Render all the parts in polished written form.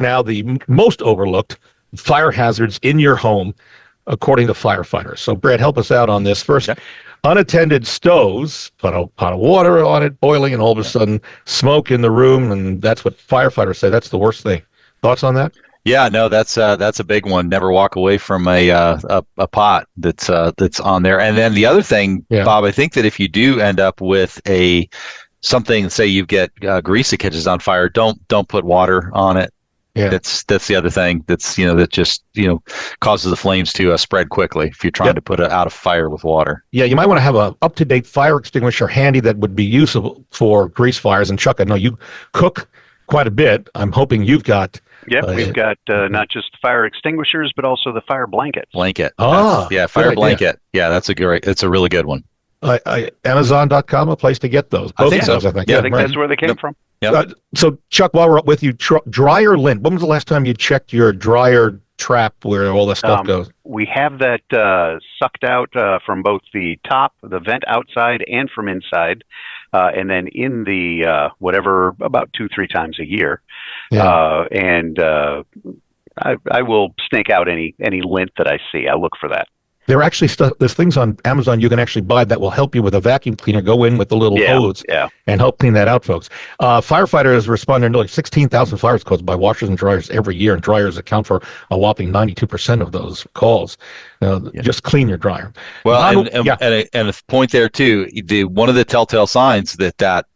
now the most overlooked fire hazards in your home, according to firefighters. So, Brad, help us out on this. First, unattended stoves, put a pot of water on it, boiling, and all of a sudden smoke in the room, and that's what firefighters say. That's the worst thing. Thoughts on that? Yeah, no, that's a big one. Never walk away from a pot that's on there. And then the other thing, Bob, I think that if you do end up with something, say you get grease that catches on fire, don't put water on it. Yeah, that's the other thing that just causes the flames to spread quickly if you're trying to put it out of fire with water. Yeah, you might want to have a up-to-date fire extinguisher handy that would be useful for grease fires. And Chuck, I know you cook quite a bit. I'm hoping you've got. Yep, we've got not just fire extinguishers, but also the fire blankets. Fire blanket. Yeah, that's a really good one. Amazon.com, a place to get those. Both I think so. I think that's where they came from. Yep. So, Chuck, while we're up with you, dryer lint. When was the last time you checked your dryer trap where all that stuff goes? We have that sucked out from both the top, the vent outside, and from inside. And then in the whatever, about 2-3 times a year. Yeah. I will snake out any lint that I see. I look for that. There are actually there's things on Amazon you can actually buy that will help you with a vacuum cleaner. Go in with the little hose and help clean that out, folks. Firefighters respond to nearly 16,000 fires caused by washers and dryers every year, and dryers account for a whopping 92% of those calls. Just clean your dryer. Well, and a point there too. One of the telltale signs that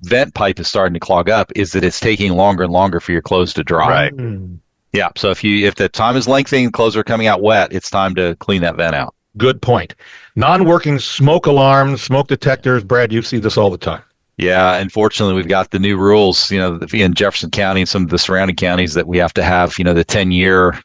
vent pipe is starting to clog up is that it's taking longer and longer for your clothes to dry. Right. Yeah, so if the time is lengthening, clothes are coming out wet, it's time to clean that vent out. Good point. Non-working smoke alarms, smoke detectors. Brad, you see this all the time. Yeah, unfortunately, we've got the new rules, in Jefferson County and some of the surrounding counties that we have to have, the 10-year,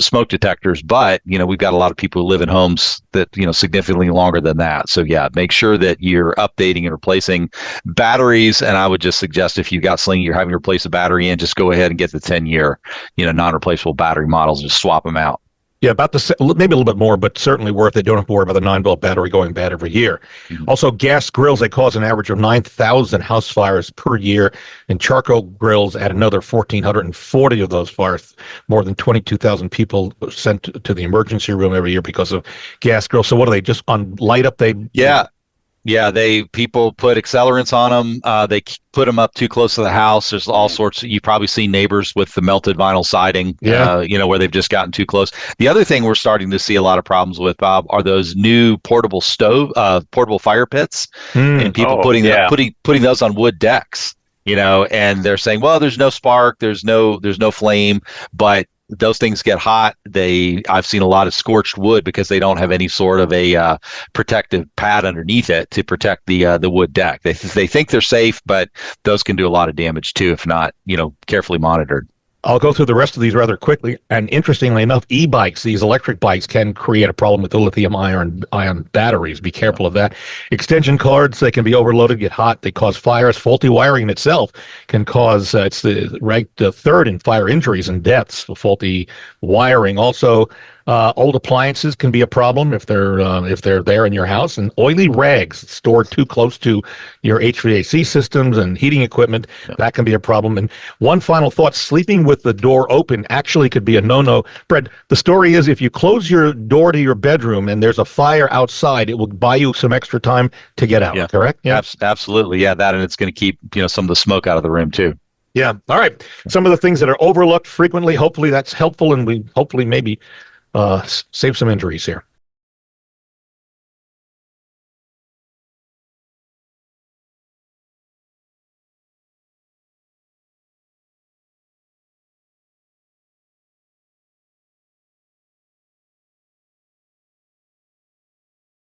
smoke detectors. But, we've got a lot of people who live in homes that, significantly longer than that. So, yeah, make sure that you're updating and replacing batteries. And I would just suggest if you've got something you're having to replace a battery in, just go ahead and get the 10-year, non-replaceable battery models, just swap them out. Yeah, maybe a little bit more, but certainly worth it. You don't have to worry about the 9-volt battery going bad every year. Mm-hmm. Also, gas grills, they cause an average of 9,000 house fires per year, and charcoal grills add another 1,440 of those fires. More than 22,000 people sent to the emergency room every year because of gas grills. So what are they, just on light up? Yeah, people put accelerants on them. They put them up too close to the house. There's all sorts. You've probably seen neighbors with the melted vinyl siding, where they've just gotten too close. The other thing we're starting to see a lot of problems with, Bob, are those new portable fire pits, and people putting those on wood decks. And they're saying, well, there's no spark, there's no flame, but those things get hot. I've seen a lot of scorched wood because they don't have any sort of a protective pad underneath it to protect the wood deck. They think they're safe, but those can do a lot of damage too if not, carefully monitored. I'll go through the rest of these rather quickly. And interestingly enough, e-bikes, these electric bikes, can create a problem with the lithium-ion batteries. Be careful of that. Extension cords, they can be overloaded, get hot. They cause fires. Faulty wiring in itself can cause, it's ranked third in fire injuries and deaths, faulty wiring. Also, old appliances can be a problem if they're there in your house, and oily rags stored too close to your HVAC systems and heating equipment, that can be a problem. And one final thought, sleeping with the door open actually could be a no-no. Brett, the story is if you close your door to your bedroom and there's a fire outside, it will buy you some extra time to get out, correct? Yeah, absolutely. Yeah, that, and it's going to keep some of the smoke out of the room too. Yeah. All right. Some of the things that are overlooked frequently, hopefully that's helpful, and we hopefully maybe save some injuries here.